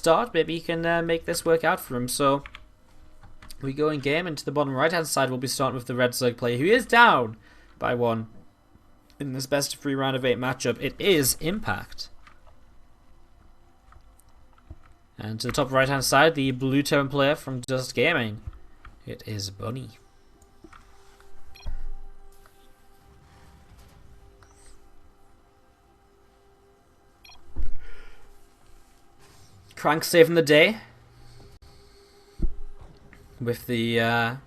start, maybe he can make this work out for him. So we go in game, and to the bottom right hand side we'll be starting with the red Zerg player who is down by 1 in this best of 3 round of 8 matchup. It is Impact. And to the top right hand side, the blue tone player from Dust Gaming. It is Bunny. Crank saving the day with the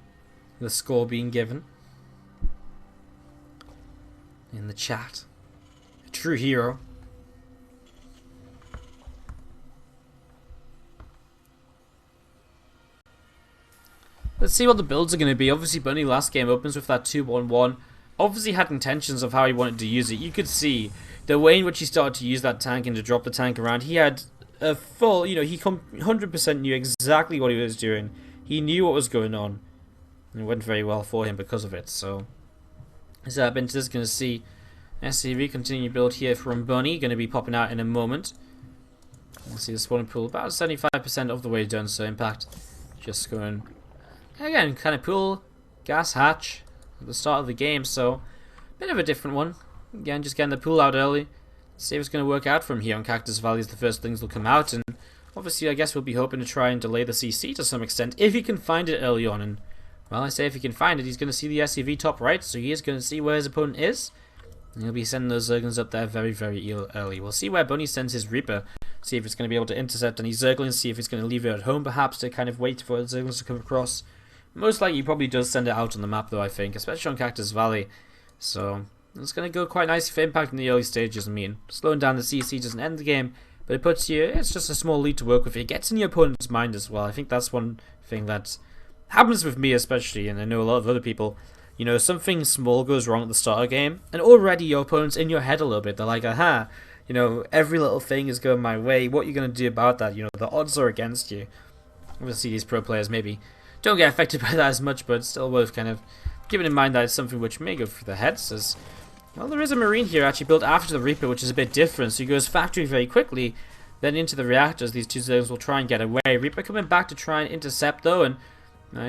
score being given in the chat. A true hero. Let's see what the builds are going to be. Obviously, Bunny last game opens with that 2-1-1. Obviously had intentions of how he wanted to use it. You could see the way in which he started to use that tank and to drop the tank around. He had a full, he 100% knew exactly what he was doing. He knew what was going on. And it went very well for him because of it. So, as I've been just going to see SCV continue build here from Bunny. Going to be popping out in a moment. We'll see the spawning pool about 75% of the way done. So, Impact just going, again, kind of pool, gas hatch at the start of the game. So, bit of a different one. Again, just getting the pool out early. See if it's going to work out from here on Cactus Valley as the first things will come out. And obviously, I guess we'll be hoping to try and delay the CC to some extent if he can find it early on. And, well, I say if he can find it, he's going to see the SCV top right. So he is going to see where his opponent is. And he'll be sending those Zerglings up there very, very early. We'll see where Bunny sends his Reaper. See if it's going to be able to intercept any Zerglings. See if he's going to leave it at home, perhaps, to kind of wait for the Zerglings to come across. Most likely, he probably does send it out on the map, though, I think. Especially on Cactus Valley. So it's going to go quite nicely for Impact in the early stages. I mean, slowing down the CC doesn't end the game, but it puts you, it's just a small lead to work with. It gets in your opponent's mind as well. I think that's one thing that happens with me especially, and I know a lot of other people. Something small goes wrong at the start of the game, and already your opponent's in your head a little bit. They're like, aha, every little thing is going my way. What are you going to do about that? The odds are against you. Obviously, these pro players maybe don't get affected by that as much, but it's still worth kind of keeping in mind that it's something which may go through their heads. As well, there is a Marine here actually built after the Reaper, which is a bit different. So he goes factory very quickly, then into the reactors. These two Zergs will try and get away. Reaper coming back to try and intercept though, and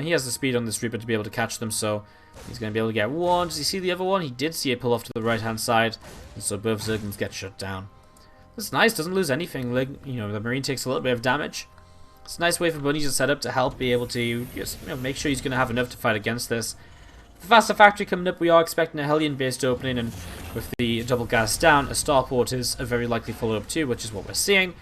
he has the speed on this Reaper to be able to catch them, so he's going to be able to get one. Does he see the other one? He did see it pull off to the right hand side, and so both Zerglings get shut down. That's nice, doesn't lose anything. The Marine takes a little bit of damage. It's a nice way for Bunny to set up to help be able to just make sure he's going to have enough to fight against this. The faster factory coming up, we are expecting a Hellion-based opening, and with the double gas down, a starport is a very likely follow-up too, which is what we're seeing.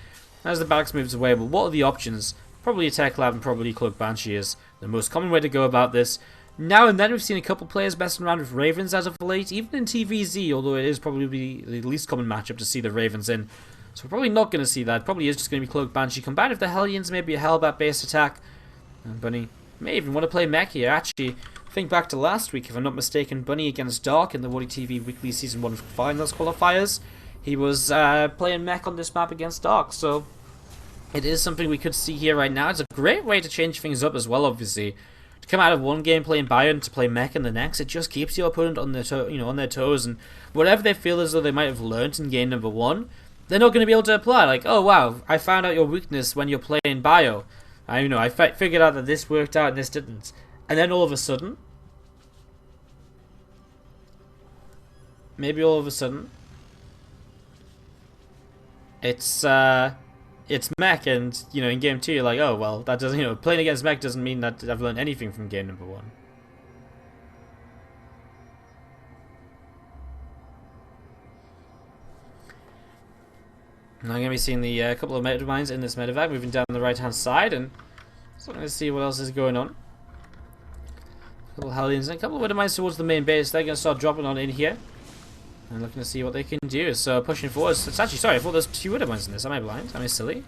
As the barracks moves away, but what are the options? Probably a Tech Lab and probably Cloak Banshee is the most common way to go about this. Now and then we've seen a couple players messing around with Ravens as of late, even in TVZ, although it is probably the least common matchup to see the Ravens in. So we're probably not going to see that. Probably is just going to be Cloak Banshee combined with the Hellions, maybe a Hellbat-based attack. And Bunny may even want to play mech here. Actually, think back to last week, if I'm not mistaken, Bunny against Dark in the Woody TV Weekly Season 1 Finals qualifiers. He was playing mech on this map against Dark, so it is something we could see here right now. It's a great way to change things up as well, obviously. To come out of one game playing Bio and to play mech in the next, it just keeps your opponent on their on their toes, and whatever they feel as though they might have learnt in game number 1, they're not going to be able to apply. Like, oh wow, I found out your weakness when you're playing Bio. I figured out that this worked out and this didn't. And then all of a sudden, it's mech, and in game 2 you're like, oh well, that doesn't, playing against mech doesn't mean that I've learned anything from game number 1. Now I'm going to be seeing the couple of meta mines in this medevac moving down the right hand side, and so I'm going to see what else is going on. A couple of Hellions and a couple of meta mines towards the main base. They're going to start dropping on in here and looking to see what they can do. So pushing forward. It's actually, sorry, I thought there's 2 meta mines in this. Am I blind? Am I silly?